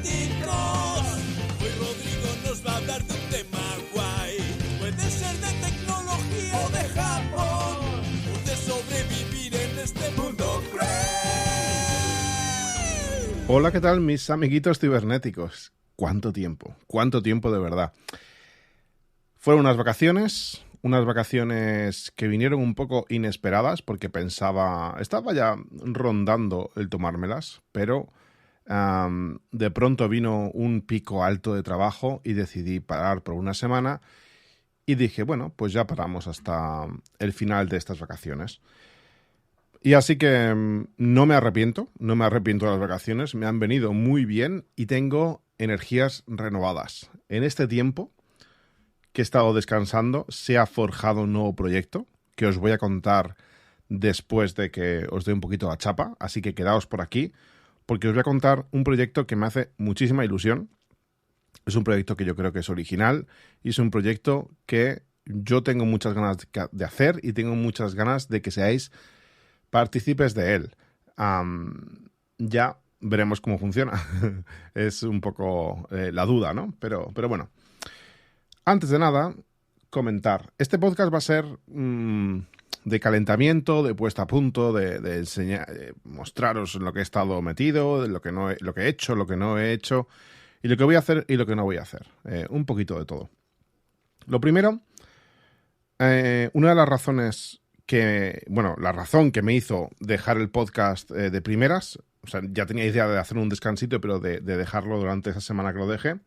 cibernéticos. Hoy Rodrigo nos va a hablar de un tema guay. Puede ser de tecnología o de Japón, o de sobrevivir en este mundo cruel. Hola, ¿qué tal mis amiguitos cibernéticos? ¿Cuánto tiempo? ¿Cuánto tiempo de verdad? Fueron unas vacaciones que vinieron un poco inesperadas porque estaba ya rondando el tomármelas, pero de pronto vino un pico alto de trabajo y decidí parar por una semana y dije, bueno, pues ya paramos hasta el final de estas vacaciones. Y así que no me arrepiento de las vacaciones, me han venido muy bien y tengo energías renovadas. En este tiempo que he estado descansando, se ha forjado un nuevo proyecto que os voy a contar después de que os dé un poquito la chapa, así que quedaos por aquí, porque os voy a contar un proyecto que me hace muchísima ilusión. Es un proyecto que yo creo que es original y es un proyecto que yo tengo muchas ganas de hacer y tengo muchas ganas de que seáis partícipes de él. Ya veremos cómo funciona. Es un poco la duda, ¿no? Pero bueno. Antes de nada, comentar. Este podcast va a ser de calentamiento, de puesta a punto, de enseñar, mostraros en lo que he estado metido, de lo que he hecho, lo que no he hecho, y lo que voy a hacer y lo que no voy a hacer. Un poquito de todo. Lo primero, una de las razones la razón que me hizo dejar el podcast de primeras, o sea, ya tenía idea de hacer un descansito, pero de dejarlo durante esa semana que lo dejé,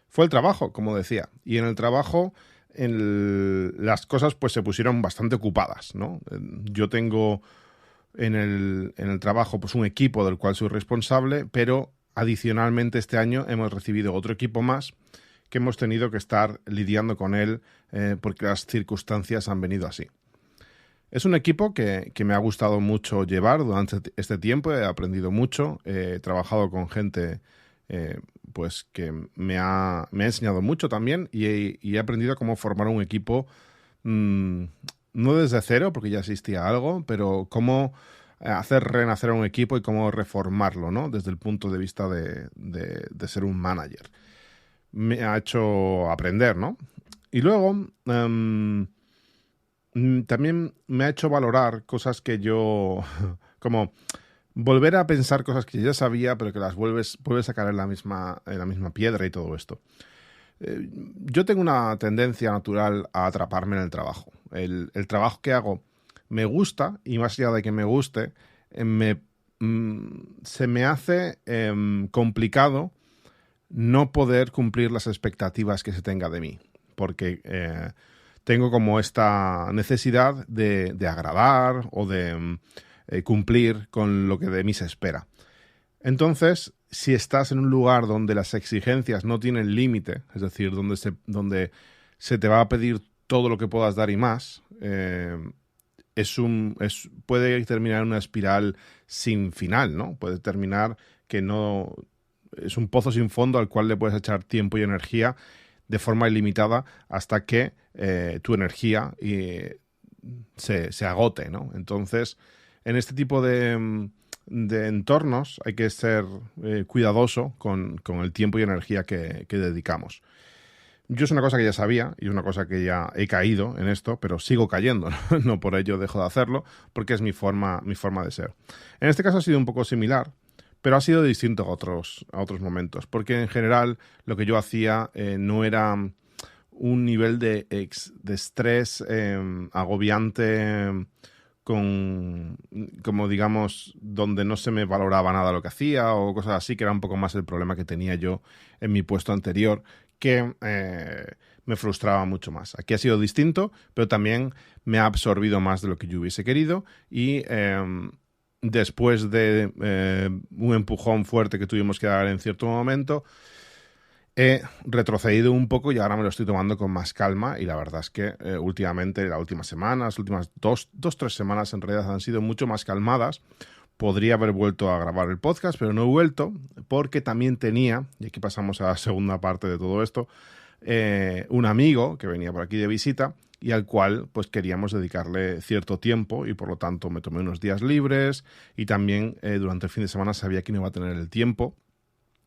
fue el trabajo, como decía. Y en el trabajo las cosas pues se pusieron bastante ocupadas, ¿no? Yo tengo en el trabajo pues un equipo del cual soy responsable, pero adicionalmente este año hemos recibido otro equipo más que hemos tenido que estar lidiando con él porque las circunstancias han venido así. Es un equipo que me ha gustado mucho llevar durante este tiempo, he aprendido mucho, he trabajado con gente pues que me ha enseñado mucho también y he aprendido cómo formar un equipo, no desde cero, porque ya existía algo, pero cómo hacer renacer a un equipo y cómo reformarlo, ¿no? Desde el punto de vista de ser un manager. Me ha hecho aprender, ¿no? Y luego también me ha hecho valorar cosas que yo como volver a pensar cosas que ya sabía, pero que las vuelves a caer en la misma piedra y todo esto. Yo tengo una tendencia natural a atraparme en el trabajo. El trabajo que hago me gusta, y más allá de que me guste, se me hace complicado no poder cumplir las expectativas que se tenga de mí. Porque tengo como esta necesidad de agradar o de cumplir con lo que de mí se espera. Entonces, si estás en un lugar donde las exigencias no tienen límite, es decir, donde se te va a pedir todo lo que puedas dar y más, puede terminar en una espiral sin final, ¿no? Puede terminar que no es un pozo sin fondo al cual le puedes echar tiempo y energía de forma ilimitada hasta que tu energía se agote, ¿no? Entonces, en este tipo de entornos hay que ser cuidadoso con el tiempo y energía que dedicamos. Yo es una cosa que ya sabía y es una cosa que ya he caído en esto, pero sigo cayendo, ¿no? No por ello dejo de hacerlo, porque es mi forma de ser. En este caso ha sido un poco similar, pero ha sido distinto a otros momentos, porque en general lo que yo hacía no era un nivel de estrés agobiante, como digamos, donde no se me valoraba nada lo que hacía o cosas así, que era un poco más el problema que tenía yo en mi puesto anterior, que me frustraba mucho más. Aquí ha sido distinto, pero también me ha absorbido más de lo que yo hubiese querido y después de un empujón fuerte que tuvimos que dar en cierto momento, he retrocedido un poco y ahora me lo estoy tomando con más calma y la verdad es que últimamente, la última semana, las últimas dos, 3 semanas en realidad han sido mucho más calmadas. Podría haber vuelto a grabar el podcast, pero no he vuelto porque también tenía, y aquí pasamos a la segunda parte de todo esto, un amigo que venía por aquí de visita y al cual pues queríamos dedicarle cierto tiempo y por lo tanto me tomé unos días libres y también durante el fin de semana sabía que no iba a tener el tiempo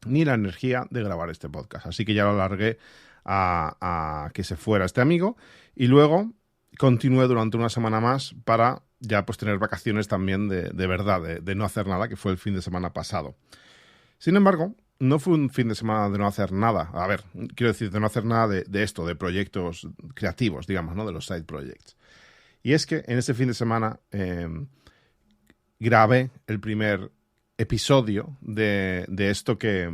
ni la energía de grabar este podcast. Así que ya lo alargué a que se fuera este amigo y luego continué durante una semana más para ya pues tener vacaciones también de verdad, de no hacer nada, que fue el fin de semana pasado. Sin embargo, no fue un fin de semana de no hacer nada. A ver, quiero decir, de no hacer nada de esto, de proyectos creativos, digamos, ¿no? De los side projects. Y es que en ese fin de semana grabé el primer episodio de esto que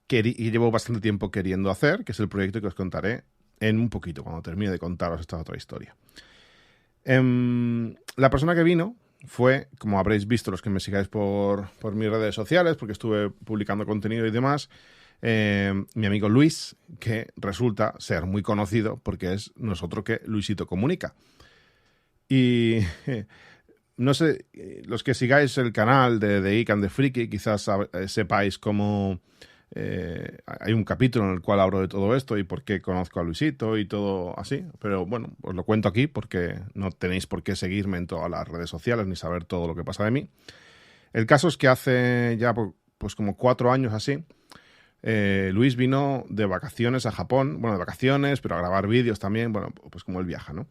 llevo bastante tiempo queriendo hacer, que es el proyecto que os contaré en un poquito, cuando termine de contaros esta otra historia. La persona que vino fue, como habréis visto los que me sigáis por mis redes sociales, porque estuve publicando contenido y demás, mi amigo Luis, que resulta ser muy conocido porque es nosotros que Luisito Comunica. Y no sé, los que sigáis el canal de Geek and the Freaky quizás sepáis cómo hay un capítulo en el cual hablo de todo esto y por qué conozco a Luisito y todo así, pero bueno, os lo cuento aquí porque no tenéis por qué seguirme en todas las redes sociales ni saber todo lo que pasa de mí. El caso es que hace ya pues como 4 años así, Luis vino de vacaciones a Japón, bueno, de vacaciones, pero a grabar vídeos también, bueno, pues como él viaja, ¿no?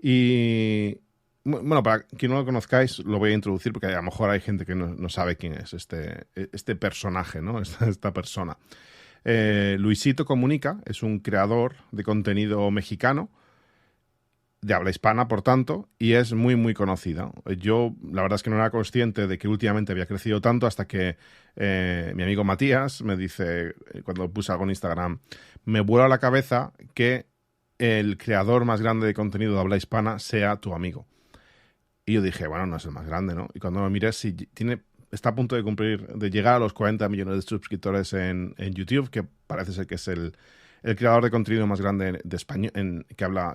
Y bueno, para quien no lo conozcáis, lo voy a introducir porque a lo mejor hay gente que no sabe quién es este personaje, ¿no? Esta persona. Luisito Comunica es un creador de contenido mexicano, de habla hispana, por tanto, y es muy, muy conocido. Yo, la verdad es que no era consciente de que últimamente había crecido tanto hasta que mi amigo Matías me dice, cuando puse algo en Instagram, me vuela a la cabeza que el creador más grande de contenido de habla hispana sea tu amigo. Y yo dije, bueno, no es el más grande, ¿no? Y cuando me miré, sí, está a punto de llegar a los 40 millones de suscriptores en YouTube, que parece ser que es el creador de contenido más grande de español,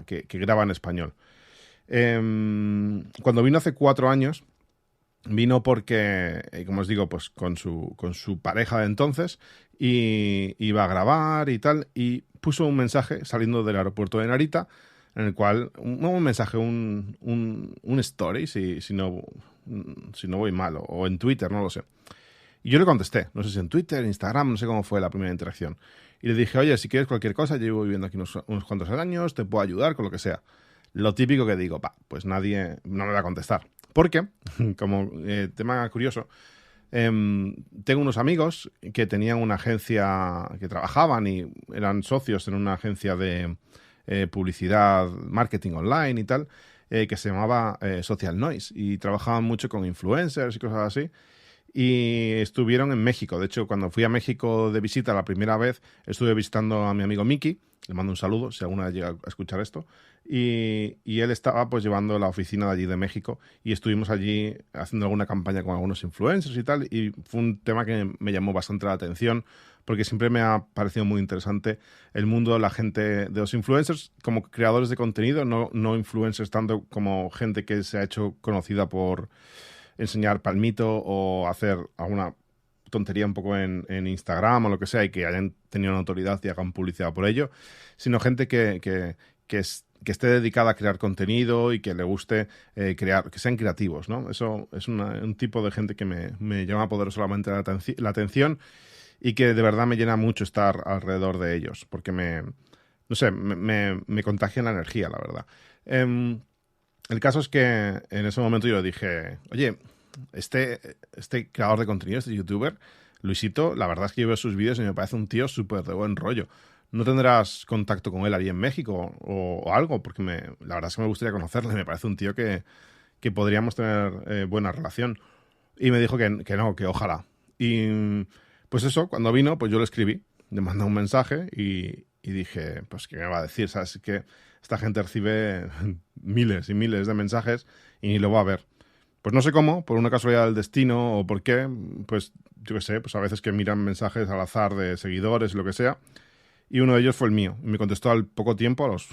que graba en español. Cuando vino hace 4 años, vino porque, como os digo, pues con su pareja de entonces, y iba a grabar y tal, y puso un mensaje saliendo del aeropuerto de Narita, en el cual, un mensaje, un story, si no voy mal, o en Twitter, no lo sé. Y yo le contesté, no sé si en Twitter, Instagram, no sé cómo fue la primera interacción. Y le dije, oye, si quieres cualquier cosa, yo llevo viviendo aquí unos cuantos años, te puedo ayudar con lo que sea. Lo típico que digo, pues nadie no me va a contestar. Porque, como tema curioso, tengo unos amigos que tenían una agencia, que trabajaban y eran socios en una agencia de publicidad, marketing online y tal, que se llamaba Social Noise, y trabajaban mucho con influencers y cosas así, y estuvieron en México. De hecho, cuando fui a México de visita la primera vez, estuve visitando a mi amigo Miki, le mando un saludo si alguna vez llega a escuchar esto, y él estaba pues llevando la oficina de allí de México, y estuvimos allí haciendo alguna campaña con algunos influencers y tal, y fue un tema que me llamó bastante la atención, porque siempre me ha parecido muy interesante el mundo de la gente, de los influencers como creadores de contenido, no influencers tanto como gente que se ha hecho conocida por enseñar palmito o hacer alguna tontería un poco en Instagram o lo que sea y que hayan tenido una autoridad y hagan publicidad por ello, sino gente que esté dedicada a crear contenido y que le guste crear, que sean creativos, ¿no? Eso es un tipo de gente que me llama poderosamente la atención y que de verdad me llena mucho estar alrededor de ellos, porque me contagian la energía, la verdad. El caso es que en ese momento yo dije, oye, este creador de contenido, este youtuber, Luisito, la verdad es que yo veo sus vídeos y me parece un tío súper de buen rollo. ¿No tendrás contacto con él allí en México o algo? Porque la verdad es que me gustaría conocerle, me parece un tío que podríamos tener buena relación. Y me dijo que no, que ojalá. Y pues eso, cuando vino, pues yo le escribí, le mandé un mensaje y dije, pues ¿qué me va a decir? ¿Sabes? Que esta gente recibe miles y miles de mensajes y ni lo va a ver. Pues no sé cómo, por una casualidad del destino o por qué, pues yo qué sé, pues a veces que miran mensajes al azar de seguidores, lo que sea, y uno de ellos fue el mío. Y me contestó al poco tiempo, a los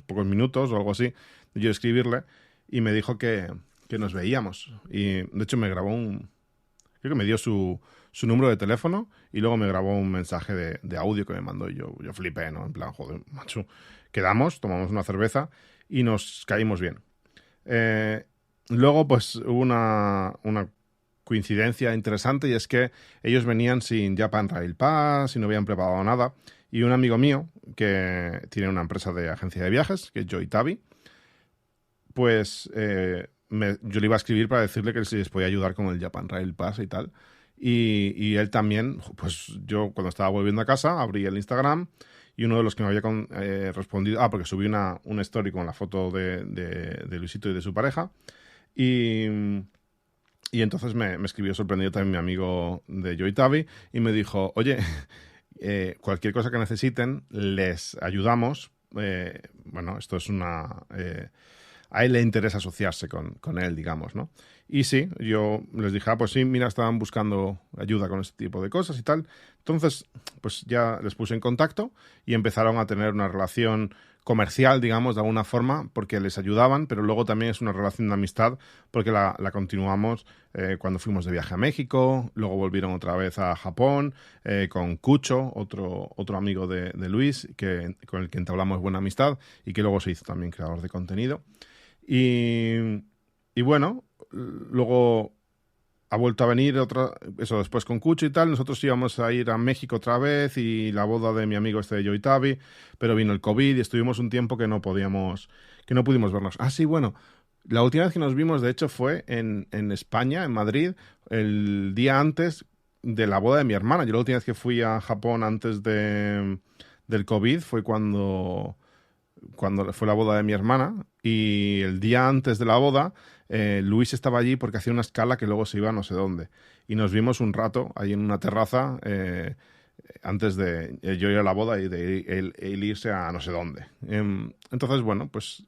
pocos minutos o algo así, de yo escribirle, y me dijo que nos veíamos. Y de hecho me grabó creo que me dio su número de teléfono y luego me grabó un mensaje de audio que me mandó y yo flipé, ¿no? En plan, joder, macho, quedamos, tomamos una cerveza y nos caímos bien. Luego, pues, hubo coincidencia interesante, y es que ellos venían sin Japan Rail Pass y no habían preparado nada. Y un amigo mío, que tiene una empresa de agencia de viajes, que es Joitavi, pues yo le iba a escribir para decirle que si les podía ayudar con el Japan Rail Pass y tal. Y él también, pues yo cuando estaba volviendo a casa, abrí el Instagram y uno de los que me había respondido, porque subí una story con la foto de Luisito y de su pareja. Y entonces me escribió sorprendido también mi amigo de Joitavi y me dijo, oye, cualquier cosa que necesiten, les ayudamos. Bueno, esto es a él le interesa asociarse con él, digamos, ¿no? Y sí, yo les dije, pues sí, mira, estaban buscando ayuda con este tipo de cosas y tal. Entonces, pues ya les puse en contacto y empezaron a tener una relación comercial, digamos, de alguna forma, porque les ayudaban, pero luego también es una relación de amistad, porque la continuamos cuando fuimos de viaje a México, luego volvieron otra vez a Japón, con Cucho, otro amigo de Luis, con el que entablamos buena amistad y que luego se hizo también creador de contenido. Y bueno, luego ha vuelto a venir eso después con Cucho y tal. Nosotros íbamos a ir a México otra vez y la boda de mi amigo de Joitavi, pero vino el COVID y estuvimos un tiempo que no pudimos vernos. Ah, sí, bueno, la última vez que nos vimos, de hecho, fue en España, en Madrid, el día antes de la boda de mi hermana. Yo la última vez que fui a Japón antes del COVID fue cuando fue la boda de mi hermana, y el día antes de la boda Luis estaba allí porque hacía una escala que luego se iba a no sé dónde, y nos vimos un rato ahí en una terraza antes de yo ir a la boda y de él irse a no sé dónde. Entonces, bueno, pues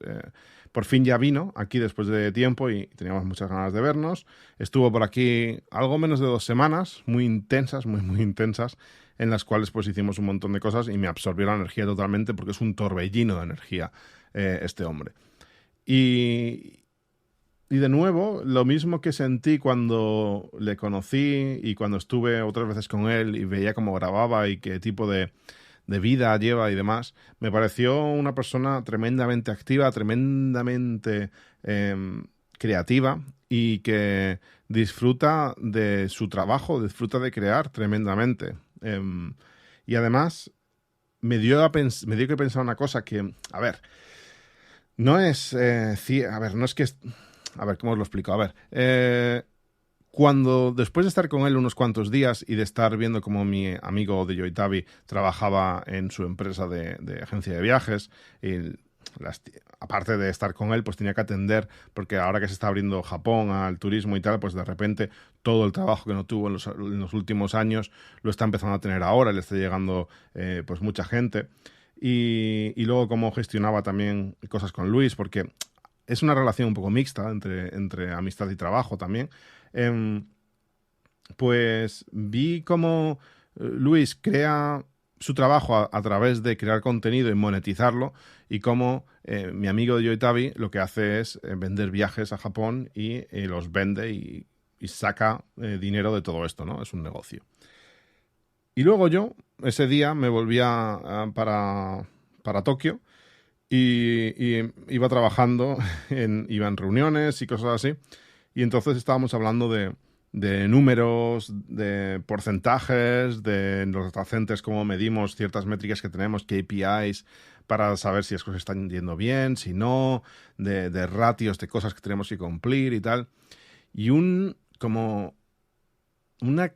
por fin ya vino aquí después de tiempo y teníamos muchas ganas de vernos. Estuvo por aquí algo menos de 2 semanas, muy intensas, muy, muy intensas, en las cuales pues hicimos un montón de cosas y me absorbió la energía totalmente, porque es un torbellino de energía este hombre. Y de nuevo, lo mismo que sentí cuando le conocí y cuando estuve otras veces con él y veía cómo grababa y qué tipo de vida lleva y demás, me pareció una persona tremendamente activa, tremendamente creativa, y que disfruta de su trabajo, disfruta de crear tremendamente. Y además me dio que pensar una cosa que, a ver, no es... no es que... A ver, ¿cómo os lo explico? A ver, cuando después de estar con él unos cuantos días y de estar viendo cómo mi amigo de Joitavi trabajaba en su empresa de agencia de viajes, aparte de estar con él, pues tenía que atender, porque ahora que se está abriendo Japón al turismo y tal, pues de repente todo el trabajo que no tuvo en los últimos años lo está empezando a tener ahora, le está llegando pues mucha gente. Y luego cómo gestionaba también cosas con Luis, porque es una relación un poco mixta entre amistad y trabajo también. Pues vi cómo Luis crea su trabajo a través de crear contenido y monetizarlo, y cómo mi amigo de Joitavi lo que hace es vender viajes a Japón y los vende y saca dinero de todo esto, ¿no? Es un negocio. Y luego yo, ese día, me volví para Tokio y iba trabajando, iba en reuniones y cosas así, y entonces estábamos hablando de números, de porcentajes, de los data centers, cómo medimos ciertas métricas que tenemos, KPIs, para saber si las cosas están yendo bien, si no, de ratios de cosas que tenemos que cumplir y tal. Y como una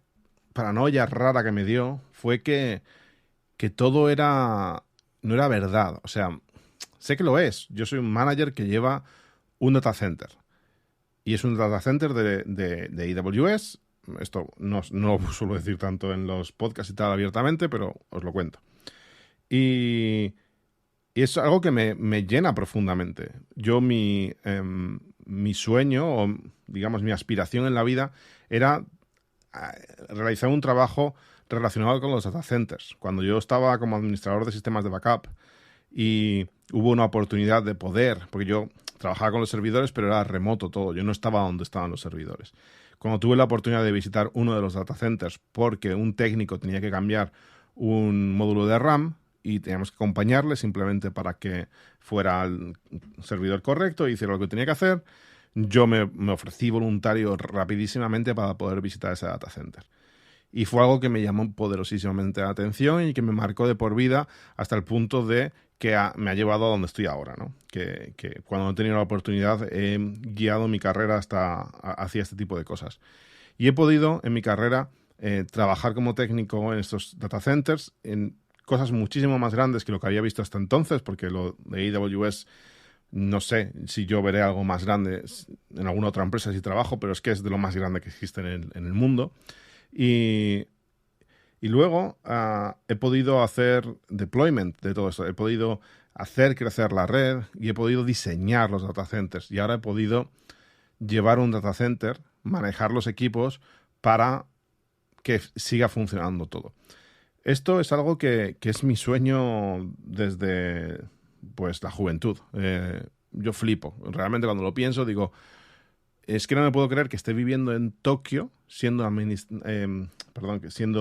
paranoia rara que me dio fue que todo no era verdad. O sea, sé que lo es. Yo soy un manager que lleva un data center. Y es un data center de AWS. Esto no lo suelo decir tanto en los podcasts y tal abiertamente, pero os lo cuento. Y es algo que me llena profundamente. Yo mi sueño, o digamos mi aspiración en la vida, era realizar un trabajo relacionado con los data centers. Cuando yo estaba como administrador de sistemas de backup y hubo una oportunidad de poder, porque yo trabajaba con los servidores, pero era remoto todo. Yo no estaba donde estaban los servidores. Cuando tuve la oportunidad de visitar uno de los data centers, porque un técnico tenía que cambiar un módulo de RAM y teníamos que acompañarle simplemente para que fuera al servidor correcto y hiciera lo que tenía que hacer, yo me ofrecí voluntario rapidísimamente para poder visitar ese data center. Y fue algo que me llamó poderosísimamente la atención y que me marcó de por vida hasta el punto de que me ha llevado a donde estoy ahora, ¿no? Que cuando he tenido la oportunidad he guiado mi carrera hacia este tipo de cosas. Y he podido en mi carrera trabajar como técnico en estos data centers en cosas muchísimo más grandes que lo que había visto hasta entonces, porque lo de AWS no sé si yo veré algo más grande en alguna otra empresa si trabajo, pero es que es de lo más grande que existe en el mundo. Y luego he podido hacer deployment de todo esto. He podido hacer crecer la red y he podido diseñar los data centers. Y ahora he podido llevar un data center, manejar los equipos para que siga funcionando todo. Esto es algo que es mi sueño desde pues la juventud. Yo flipo. Realmente cuando lo pienso digo, es que no me puedo creer que esté viviendo en Tokio siendo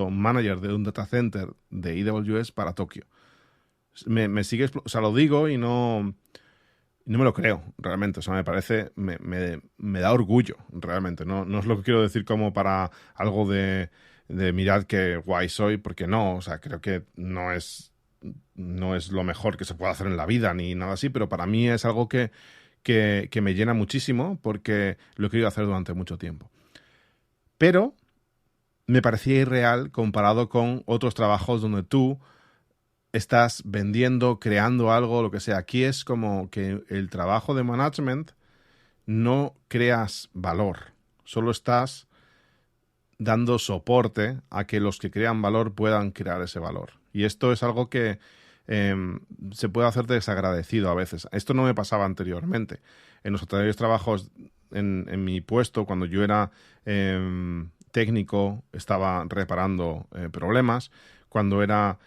manager de un data center de AWS para Tokio. Me sigue, o sea, lo digo y no me lo creo, realmente. O sea, me parece, me da orgullo, realmente. No es lo que quiero decir como para algo de mirad qué guay soy, porque no, o sea, creo que no es lo mejor que se pueda hacer en la vida ni nada así, pero para mí es algo que me llena muchísimo porque lo he querido hacer durante mucho tiempo. Pero me parecía irreal comparado con otros trabajos donde tú estás vendiendo, creando algo, lo que sea. Aquí es como que el trabajo de management no creas valor, solo estás dando soporte a que los que crean valor puedan crear ese valor. Y esto es algo que se puede hacer desagradecido a veces. Esto no me pasaba anteriormente. En los anteriores trabajos, en mi puesto, cuando yo era técnico, estaba reparando problemas. Cuando era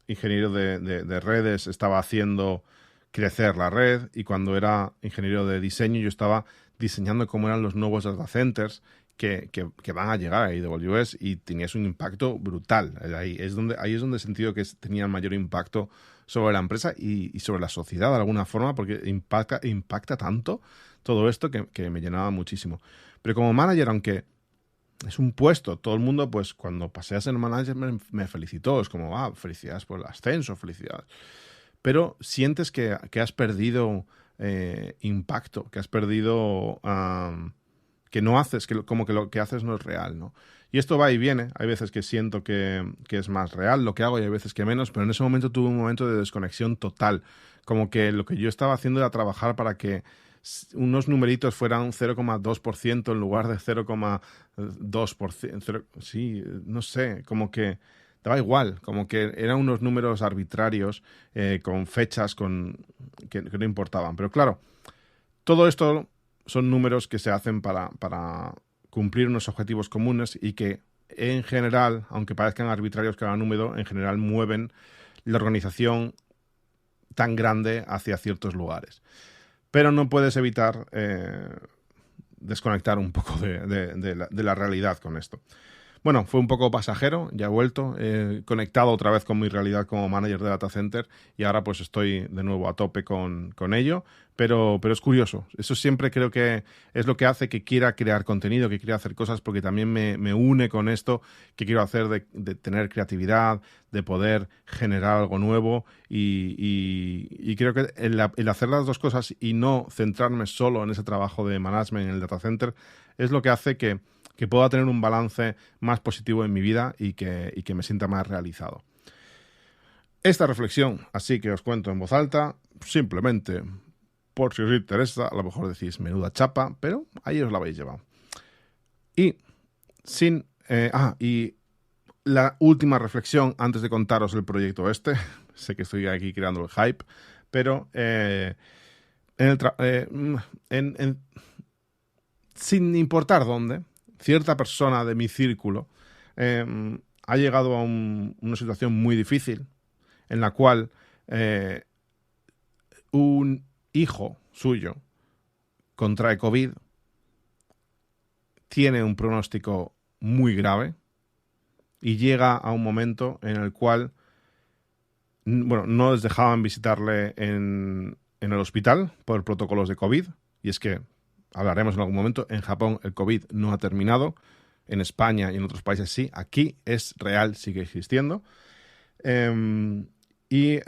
ingeniero de redes, estaba haciendo crecer la red. Y cuando era ingeniero de diseño, yo estaba diseñando cómo eran los nuevos data centers que van a llegar a AWS, y tenías un impacto brutal. Ahí es donde he sentido que tenía mayor impacto sobre la empresa y sobre la sociedad de alguna forma, porque impacta tanto todo esto que me llenaba muchísimo. Pero como manager, aunque es un puesto, todo el mundo, pues cuando pasé a ser manager me felicitó. Es como, felicidades por el ascenso, felicidades. Pero sientes que has perdido impacto, que has perdido... que no haces, como que lo que haces no es real, ¿no? Y esto va y viene. Hay veces que siento que es más real lo que hago y hay veces que menos, pero en ese momento tuve un momento de desconexión total. Como que lo que yo estaba haciendo era trabajar para que unos numeritos fueran 0,2% en lugar de 0,2%. Sí, no sé, como que daba igual, como que eran unos números arbitrarios con fechas que no importaban. Pero claro, todo esto son números que se hacen para cumplir unos objetivos comunes y que en general, aunque parezcan arbitrarios cada número, en general mueven la organización tan grande hacia ciertos lugares. Pero no puedes evitar desconectar un poco de la realidad con esto. Bueno, fue un poco pasajero, ya he vuelto, conectado otra vez con mi realidad como manager de data center y ahora pues estoy de nuevo a tope con ello, pero es curioso. Eso siempre creo que es lo que hace que quiera crear contenido, que quiera hacer cosas, porque también me une con esto que quiero hacer de tener creatividad, de poder generar algo nuevo y creo que el hacer las dos cosas y no centrarme solo en ese trabajo de management en el data center es lo que hace que pueda tener un balance más positivo en mi vida y que me sienta más realizado. Esta reflexión, así que os cuento en voz alta, simplemente por si os interesa, a lo mejor decís menuda chapa, pero ahí os la habéis llevado. Y la última reflexión antes de contaros el proyecto sé que estoy aquí creando el hype, pero sin importar dónde, cierta persona de mi círculo ha llegado a una situación muy difícil en la cual un hijo suyo contrae COVID, tiene un pronóstico muy grave y llega a un momento en el cual no les dejaban visitarle en en el hospital por protocolos de COVID, y es que, hablaremos en algún momento, en Japón el COVID no ha terminado, en España y en otros países sí, aquí es real, sigue existiendo, y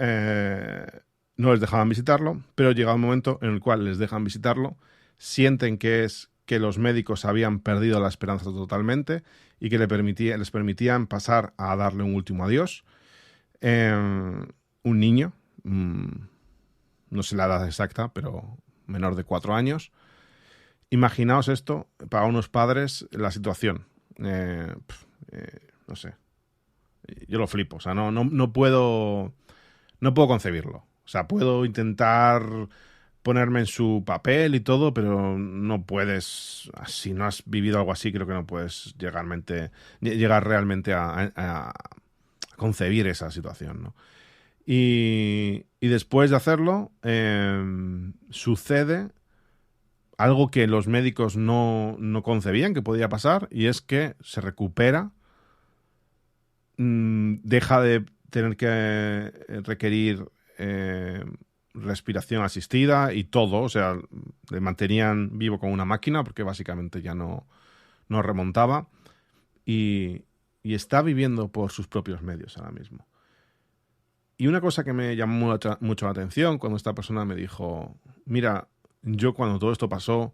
no les dejaban visitarlo, pero llega un momento en el cual les dejan visitarlo, sienten que los médicos habían perdido la esperanza totalmente y que les permitían pasar a darle un último adiós. Un niño, no sé la edad exacta, pero menor de 4 años. Imaginaos esto, para unos padres, la situación. No sé. Yo lo flipo, o sea, no puedo concebirlo. O sea, puedo intentar ponerme en su papel y todo, pero no puedes, si no has vivido algo así, creo que no puedes llegar realmente a concebir esa situación, ¿no? Y después de hacerlo, sucede algo que los médicos no concebían que podía pasar, y es que se recupera, deja de tener que requerir respiración asistida y todo, o sea, le mantenían vivo con una máquina porque básicamente ya no remontaba, y está viviendo por sus propios medios ahora mismo. Y una cosa que me llamó mucho la atención cuando esta persona me dijo, mira, yo cuando todo esto pasó,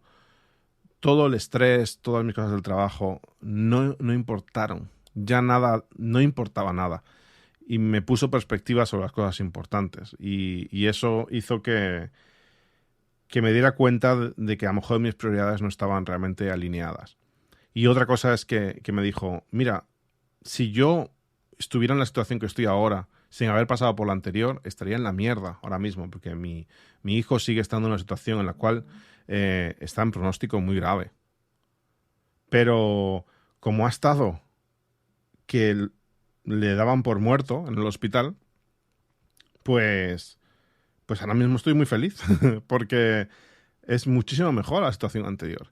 todo el estrés, todas mis cosas del trabajo no importaron, ya nada, no importaba nada. Y me puso perspectiva sobre las cosas importantes. Y eso hizo que me diera cuenta de que a lo mejor mis prioridades no estaban realmente alineadas. Y otra cosa es que me dijo, mira, si yo estuviera en la situación que estoy ahora, sin haber pasado por la anterior, estaría en la mierda ahora mismo, porque mi hijo sigue estando en una situación en la cual está en pronóstico muy grave. Pero como ha estado que le daban por muerto en el hospital, pues ahora mismo estoy muy feliz porque es muchísimo mejor la situación anterior.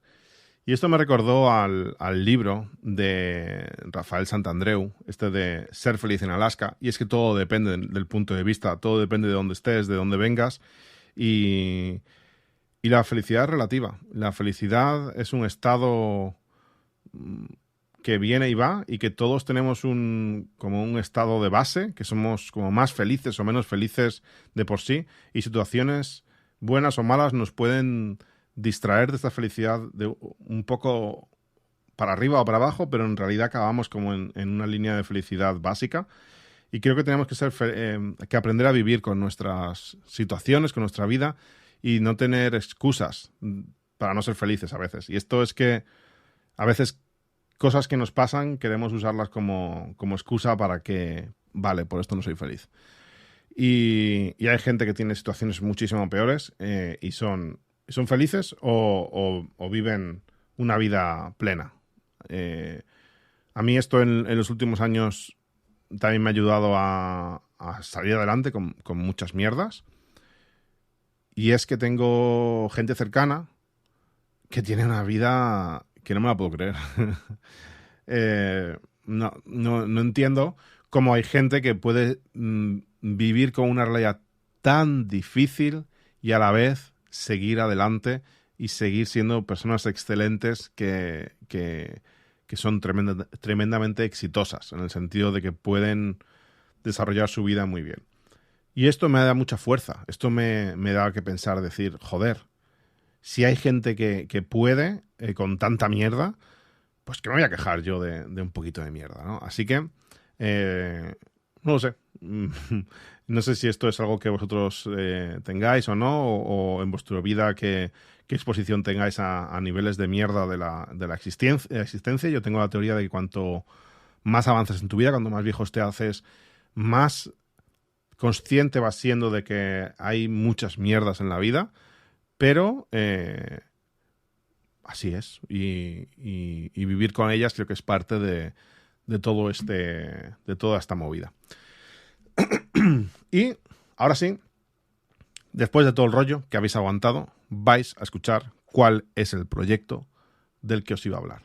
Y esto me recordó al libro de Rafael Santandreu, de Ser feliz en Alaska, y es que todo depende del punto de vista, todo depende de dónde estés, de dónde vengas, y la felicidad es relativa. La felicidad es un estado que viene y va, y que todos tenemos como un estado de base, que somos como más felices o menos felices de por sí, y situaciones buenas o malas nos pueden distraer de esta felicidad de un poco para arriba o para abajo, pero en realidad acabamos como en una línea de felicidad básica, y creo que tenemos que aprender a vivir con nuestras situaciones, con nuestra vida, y no tener excusas para no ser felices a veces. Y esto es que a veces cosas que nos pasan queremos usarlas como excusa para que, vale, por esto no soy feliz. Y hay gente que tiene situaciones muchísimo peores y son felices o viven una vida plena. A mí esto en los últimos años también me ha ayudado a salir adelante con muchas mierdas. Y es que tengo gente cercana que tiene una vida que no me la puedo creer. No entiendo cómo hay gente que puede vivir con una realidad tan difícil y a la vez seguir adelante y seguir siendo personas excelentes que son tremendamente exitosas, en el sentido de que pueden desarrollar su vida muy bien. Y esto me da mucha fuerza, esto me da que pensar, decir, joder, si hay gente que puede con tanta mierda, pues que me voy a quejar yo de un poquito de mierda, ¿no? Así que, no lo sé. No sé si esto es algo que vosotros tengáis o no, o en vuestra vida qué exposición tengáis a niveles de mierda de la existencia. Yo tengo la teoría de que cuanto más avances en tu vida, cuanto más viejos te haces, más consciente vas siendo de que hay muchas mierdas en la vida, pero así es. Y vivir con ellas creo que es parte de todo de toda esta movida. Y ahora sí, después de todo el rollo que habéis aguantado, vais a escuchar cuál es el proyecto del que os iba a hablar.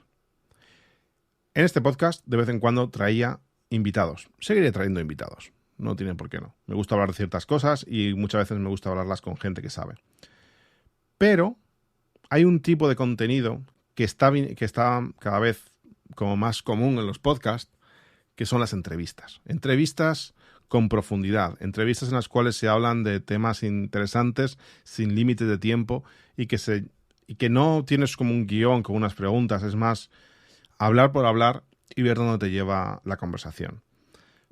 En este podcast, de vez en cuando traía invitados. Seguiré trayendo invitados. No tiene por qué no. Me gusta hablar de ciertas cosas y muchas veces me gusta hablarlas con gente que sabe. Pero hay un tipo de contenido que está cada vez como más común en los podcasts, que son las entrevistas. Entrevistas con profundidad, entrevistas en las cuales se hablan de temas interesantes, sin límites de tiempo, y que no tienes como un guión con unas preguntas, es más hablar por hablar y ver dónde te lleva la conversación.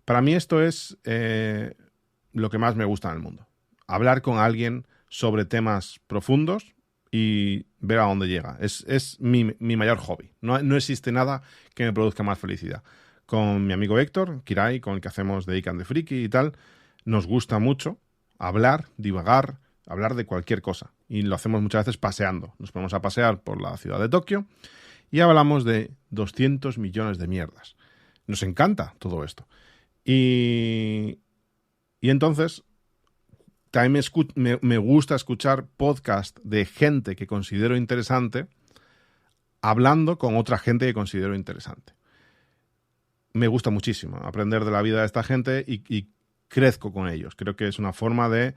Para mí esto es lo que más me gusta en el mundo. Hablar con alguien sobre temas profundos y ver a dónde llega. Es mi mayor hobby. No existe nada que me produzca más felicidad. Con mi amigo Héctor Kirai, con el que hacemos de Ican de Friki y tal, nos gusta mucho hablar, divagar, hablar de cualquier cosa. Y lo hacemos muchas veces paseando. Nos ponemos a pasear por la ciudad de Tokio y hablamos de 200 millones de mierdas. Nos encanta todo esto. Y entonces también me gusta escuchar podcast de gente que considero interesante hablando con otra gente que considero interesante. Me gusta muchísimo aprender de la vida de esta gente y crezco con ellos. Creo que es una forma de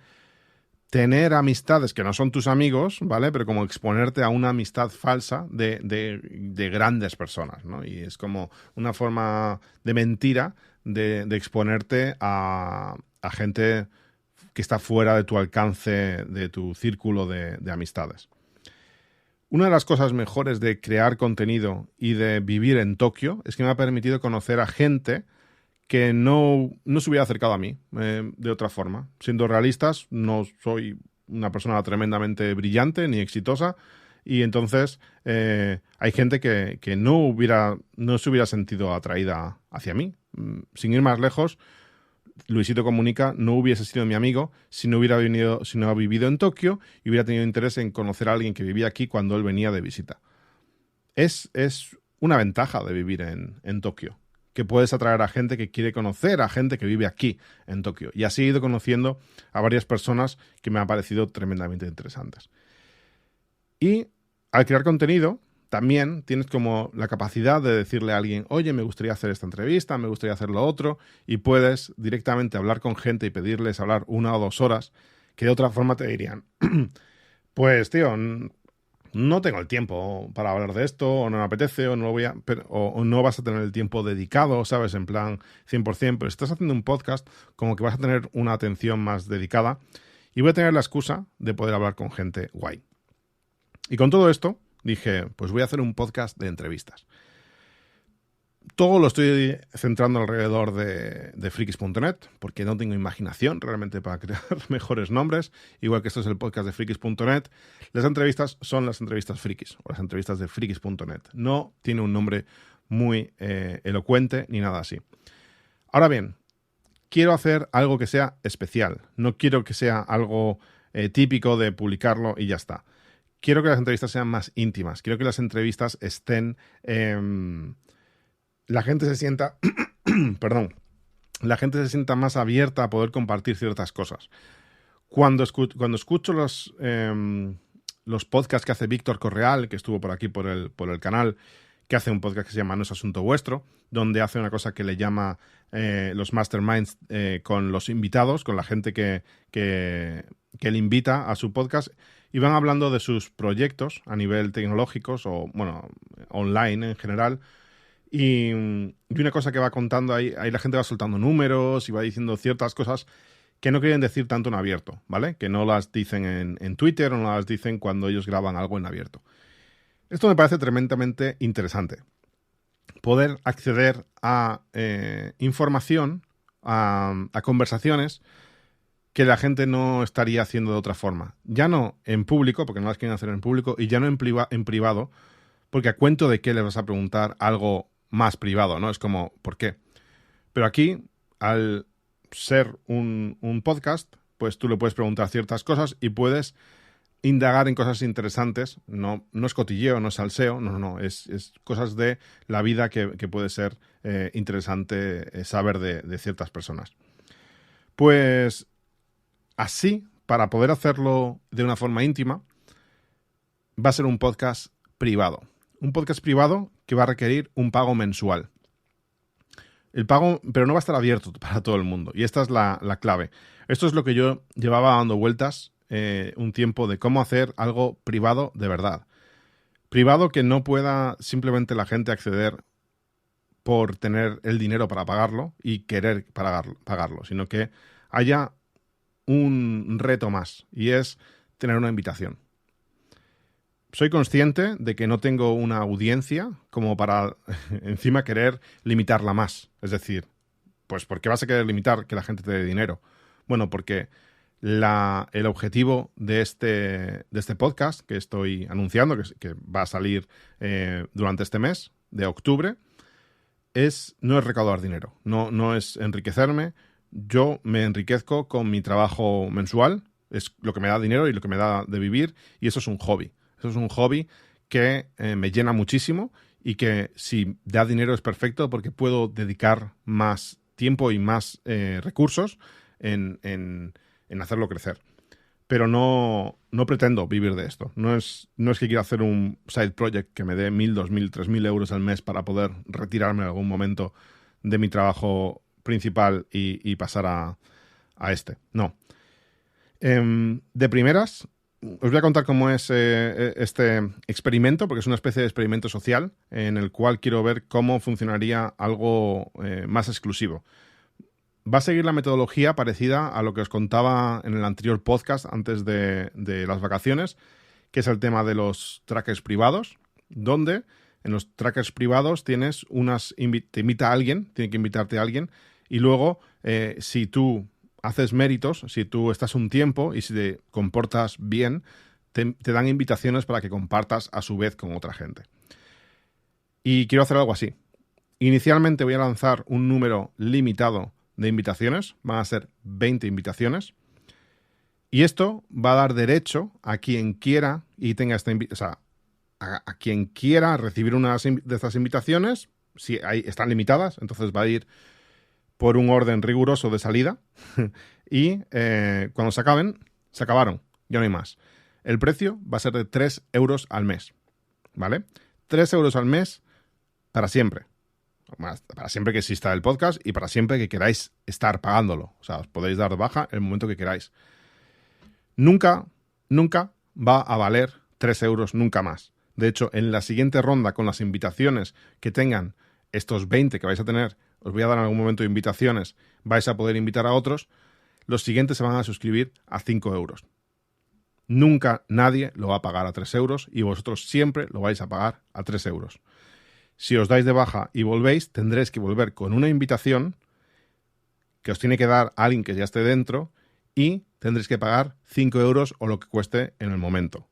tener amistades que no son tus amigos, ¿vale? Pero como exponerte a una amistad falsa de grandes personas, ¿no? Y es como una forma de mentira de exponerte a gente que está fuera de tu alcance, de tu círculo de amistades. Una de las cosas mejores de crear contenido y de vivir en Tokio es que me ha permitido conocer a gente que no se hubiera acercado a mí de otra forma. Siendo realistas, no soy una persona tremendamente brillante ni exitosa y entonces hay gente que no se hubiera sentido atraída hacia mí. Sin ir más lejos, Luisito Comunica no hubiese sido mi amigo si no hubiera vivido en Tokio y hubiera tenido interés en conocer a alguien que vivía aquí cuando él venía de visita. Es una ventaja de vivir en Tokio, que puedes atraer a gente que quiere conocer a gente que vive aquí en Tokio. Y así he ido conociendo a varias personas que me han parecido tremendamente interesantes. Y al crear contenido, también tienes como la capacidad de decirle a alguien, oye, me gustaría hacer esta entrevista, me gustaría hacer lo otro, y puedes directamente hablar con gente y pedirles hablar 1 o 2 horas, que de otra forma te dirían, pues tío, no tengo el tiempo para hablar de esto, o no me apetece, o no vas a tener el tiempo dedicado, ¿sabes? En plan 100%, pero si estás haciendo un podcast, como que vas a tener una atención más dedicada, y voy a tener la excusa de poder hablar con gente guay. Y con todo esto, dije, pues voy a hacer un podcast de entrevistas. Todo lo estoy centrando alrededor de frikis.net, porque no tengo imaginación realmente para crear mejores nombres. Igual que esto es el podcast de frikis.net, las entrevistas son las entrevistas frikis, o las entrevistas de frikis.net. No tiene un nombre muy elocuente ni nada así. Ahora bien, quiero hacer algo que sea especial. No quiero que sea algo típico de publicarlo y ya está. Quiero que las entrevistas sean más íntimas. Quiero que las entrevistas estén... la gente se sienta... perdón. La gente se sienta más abierta a poder compartir ciertas cosas. Cuando escucho los podcasts que hace Víctor Correal, que estuvo por aquí por el canal, que hace un podcast que se llama No es Asunto Vuestro, donde hace una cosa que le llama los masterminds con los invitados, con la gente que él invita a su podcast, y van hablando de sus proyectos a nivel tecnológicos o, bueno, online en general. Y una cosa que va contando ahí la gente va soltando números y va diciendo ciertas cosas que no quieren decir tanto en abierto, ¿vale? Que no las dicen en Twitter o no las dicen cuando ellos graban algo en abierto. Esto me parece tremendamente interesante. Poder acceder a información, a conversaciones que la gente no estaría haciendo de otra forma. Ya no en público, porque no las quieren hacer en público, y ya no en privado, porque a cuento de qué le vas a preguntar algo más privado, ¿no? Es como, ¿por qué? Pero aquí, al ser un podcast, pues tú le puedes preguntar ciertas cosas y puedes indagar en cosas interesantes. No es cotilleo, no es salseo, no, es cosas de la vida que puede ser interesante saber de ciertas personas. Pues así, para poder hacerlo de una forma íntima, va a ser un podcast privado. Un podcast privado que va a requerir un pago mensual. El pago, pero no va a estar abierto para todo el mundo. Y esta es la clave. Esto es lo que yo llevaba dando vueltas un tiempo de cómo hacer algo privado de verdad. Privado que no pueda simplemente la gente acceder por tener el dinero para pagarlo y querer pagarlo, sino que haya un reto más, y es tener una invitación. Soy consciente de que no tengo una audiencia como para encima querer limitarla más. Es decir, pues ¿por qué vas a querer limitar que la gente te dé dinero? Bueno, porque el objetivo de este podcast que estoy anunciando, que va a salir durante este mes de octubre, no es recaudar dinero, no es enriquecerme. Yo me enriquezco con mi trabajo mensual, es lo que me da dinero y lo que me da de vivir, y eso es un hobby. Eso es un hobby que me llena muchísimo y que si da dinero es perfecto porque puedo dedicar más tiempo y más recursos en hacerlo crecer. Pero no pretendo vivir de esto. No es que quiera hacer un side project que me dé 1.000, 2.000, 3.000 euros al mes para poder retirarme en algún momento de mi trabajo principal y pasar a este. No. De primeras, os voy a contar cómo es este experimento, porque es una especie de experimento social en el cual quiero ver cómo funcionaría algo más exclusivo. Va a seguir la metodología parecida a lo que os contaba en el anterior podcast antes de las vacaciones, que es el tema de los trackers privados, donde en los trackers privados te invita a alguien, tiene que invitarte a alguien, y luego si tú haces méritos, si tú estás un tiempo y si te comportas bien, te dan invitaciones para que compartas a su vez con otra gente. Y quiero hacer algo así. Inicialmente voy a lanzar un número limitado de invitaciones, van a ser 20 invitaciones, y esto va a dar derecho a quien quiera y tenga a quien quiera recibir una de estas invitaciones. Si están limitadas, entonces va a ir por un orden riguroso de salida y cuando se acabaron, ya no hay más. El precio va a ser de 3 euros al mes, ¿vale? 3 euros al mes para siempre. Para siempre que exista el podcast y para siempre que queráis estar pagándolo. O sea, os podéis dar de baja en el momento que queráis. Nunca va a valer 3 euros, nunca más. De hecho, en la siguiente ronda, con las invitaciones que tengan estos 20 que vais a tener, os voy a dar en algún momento invitaciones, vais a poder invitar a otros, los siguientes se van a suscribir a 5 euros. Nunca nadie lo va a pagar a 3 euros y vosotros siempre lo vais a pagar a 3 euros. Si os dais de baja y volvéis, tendréis que volver con una invitación que os tiene que dar alguien que ya esté dentro y tendréis que pagar 5 euros o lo que cueste en el momento.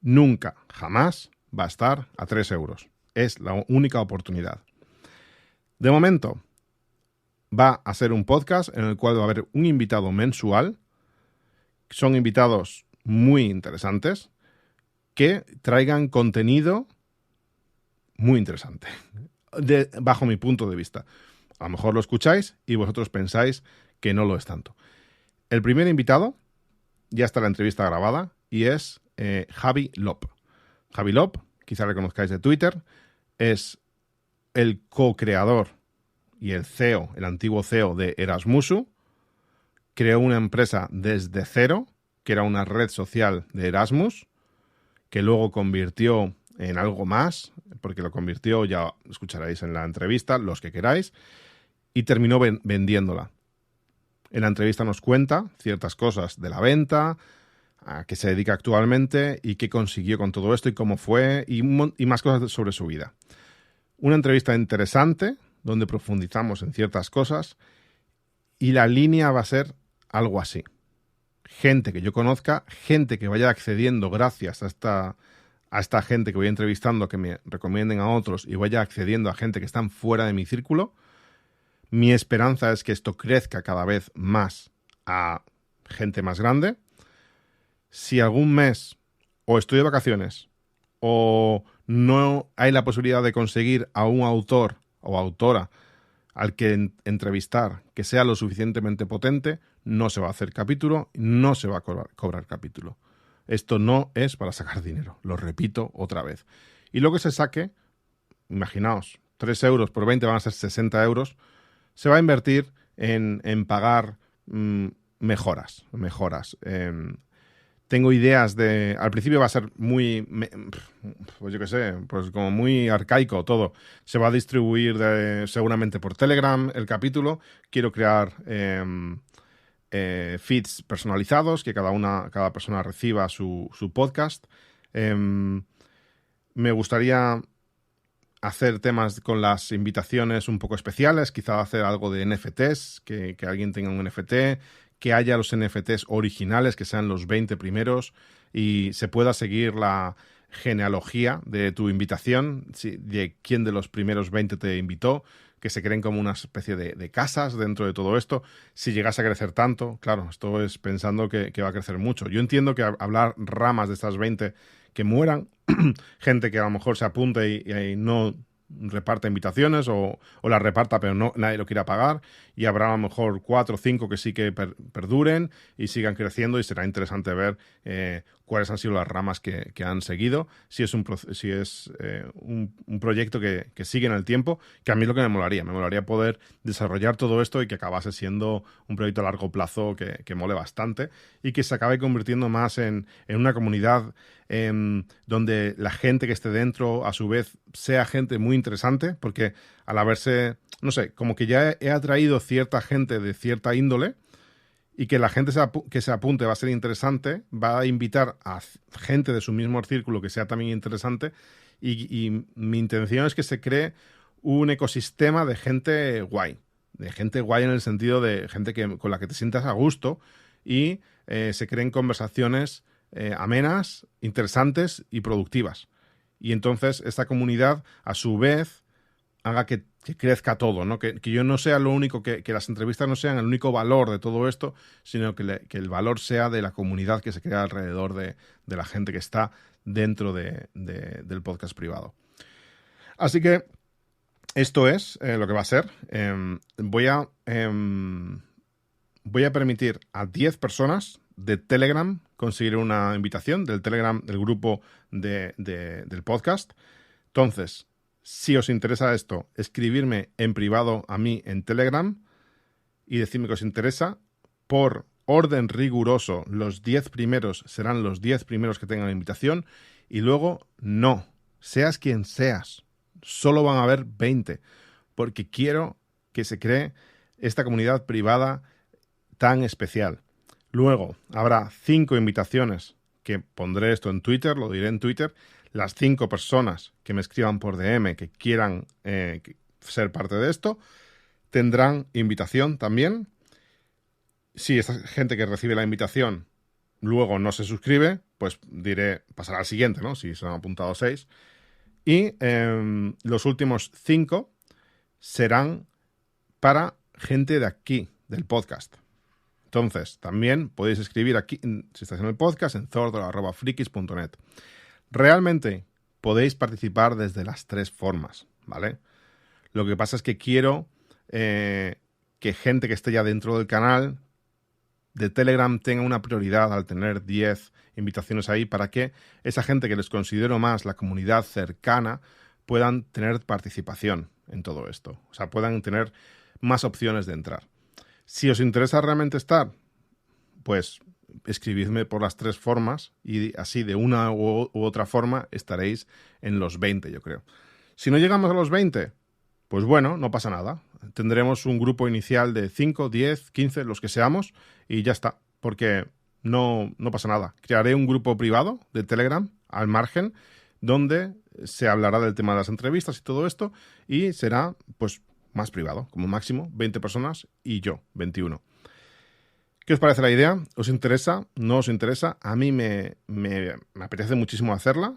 Nunca, jamás va a estar a 3 euros. Es la única oportunidad. De momento, va a ser un podcast en el cual va a haber un invitado mensual. Son invitados muy interesantes que traigan contenido muy interesante, bajo mi punto de vista. A lo mejor lo escucháis y vosotros pensáis que no lo es tanto. El primer invitado, ya está la entrevista grabada, y es Javi Lop. Javi Lop, quizá le conozcáis de Twitter, es el co-creador y el CEO, el antiguo CEO de Erasmusu. Creó una empresa desde cero, que era una red social de Erasmus, que luego convirtió en algo más, porque lo convirtió, ya escucharéis en la entrevista, los que queráis, y terminó vendiéndola. En la entrevista nos cuenta ciertas cosas de la venta, a qué se dedica actualmente y qué consiguió con todo esto y cómo fue, y más cosas sobre su vida. Una entrevista interesante, donde profundizamos en ciertas cosas, y la línea va a ser algo así. Gente que yo conozca, gente que vaya accediendo gracias a esta gente que voy entrevistando, que me recomienden a otros y vaya accediendo a gente que están fuera de mi círculo. Mi esperanza es que esto crezca cada vez más a gente más grande. Si algún mes o estoy de vacaciones o no hay la posibilidad de conseguir a un autor o autora al que entrevistar que sea lo suficientemente potente, no se va a hacer capítulo, no se va a cobrar capítulo. Esto no es para sacar dinero, lo repito otra vez. Y lo que se saque, imaginaos, 3 euros por 20 van a ser 60 euros. se va a invertir en pagar mejoras. Tengo ideas de... Al principio va a ser muy... Pues yo qué sé, pues como muy arcaico todo. Se va a distribuir seguramente por Telegram el capítulo. Quiero crear feeds personalizados, que cada persona reciba su podcast. Me gustaría hacer temas con las invitaciones un poco especiales, quizá hacer algo de NFTs, que alguien tenga un NFT, que haya los NFTs originales, que sean los 20 primeros, y se pueda seguir la genealogía de tu invitación, de quién de los primeros 20 te invitó, que se creen como una especie de casas dentro de todo esto. Si llegase a crecer tanto, claro, esto es pensando que va a crecer mucho. Yo entiendo que hablar ramas de estas 20 que mueran, gente que a lo mejor se apunte y no reparta invitaciones o las reparta pero nadie lo quiera pagar, y habrá a lo mejor 4 o 5 que sí que perduren y sigan creciendo, y será interesante ver cuáles han sido las ramas que han seguido, si es un proyecto que sigue en el tiempo, que a mí es lo que me molaría poder desarrollar todo esto y que acabase siendo un proyecto a largo plazo que mole bastante y que se acabe convirtiendo más en una comunidad donde la gente que esté dentro a su vez sea gente muy interesante, porque al haberse, no sé, como que ya he atraído cierta gente de cierta índole, y que la gente que se apunte va a ser interesante, va a invitar a gente de su mismo círculo que sea también interesante, y mi intención es que se cree un ecosistema de gente guay en el sentido de gente con la que te sientas a gusto, y se creen conversaciones amenas, interesantes y productivas. Y entonces esta comunidad, a su vez, haga que crezca todo, ¿no? Que yo no sea lo único, que las entrevistas no sean el único valor de todo esto, sino que el valor sea de la comunidad que se crea alrededor de la gente que está dentro del podcast privado. Así que esto es lo que va a ser. Voy a permitir a 10 personas de Telegram conseguir una invitación del Telegram, del grupo del podcast. Entonces, si os interesa esto, escribirme en privado a mí en Telegram y decirme que os interesa. Por orden riguroso, los 10 primeros serán los 10 primeros que tengan la invitación, y luego no, seas quien seas, solo van a haber 20, porque quiero que se cree esta comunidad privada tan especial. Luego habrá 5 invitaciones, que pondré esto en Twitter, lo diré en Twitter. Las 5 personas que me escriban por DM que quieran ser parte de esto tendrán invitación también. Si esa gente que recibe la invitación luego no se suscribe, pues diré, pasará al siguiente, ¿no? Si se han apuntado 6. Y los últimos 5 serán para gente de aquí, del podcast. Entonces, también podéis escribir aquí, si estáis en el podcast, en zordor@frikis.net. Realmente podéis participar desde las 3 formas, ¿vale? Lo que pasa es que quiero que gente que esté ya dentro del canal de Telegram tenga una prioridad al tener 10 invitaciones ahí, para que esa gente que les considero más la comunidad cercana puedan tener participación en todo esto. O sea, puedan tener más opciones de entrar. Si os interesa realmente estar, pues escribidme por las 3 formas, y así de una u otra forma estaréis en los 20, yo creo. Si no llegamos a los 20, pues bueno, no pasa nada. Tendremos un grupo inicial de 5, 10, 15, los que seamos, y ya está, porque no pasa nada. Crearé un grupo privado de Telegram al margen, donde se hablará del tema de las entrevistas y todo esto, y será pues más privado, como máximo 20 personas y yo, 21. ¿Qué os parece la idea? ¿Os interesa? ¿No os interesa? A mí me apetece muchísimo hacerla.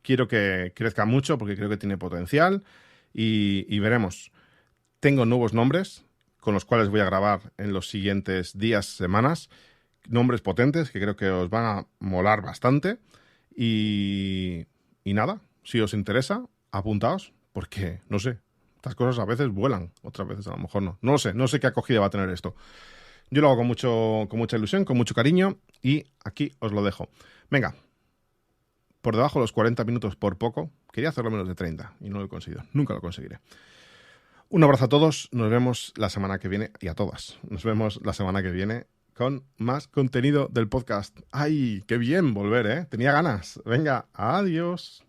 Quiero que crezca mucho porque creo que tiene potencial, y veremos. Tengo nuevos nombres con los cuales voy a grabar en los siguientes días, semanas. Nombres potentes que creo que os van a molar bastante. Y nada, si os interesa, apuntaos, porque no sé, estas cosas a veces vuelan, otras veces a lo mejor no. No sé qué acogida va a tener esto. Yo lo hago con mucha ilusión, con mucho cariño, y aquí os lo dejo. Venga, por debajo de los 40 minutos por poco. Quería hacerlo menos de 30 y no lo he conseguido. Nunca lo conseguiré. Un abrazo a todos, nos vemos la semana que viene, y a todas. Nos vemos la semana que viene con más contenido del podcast. ¡Ay, qué bien volver, eh! Tenía ganas. Venga, adiós.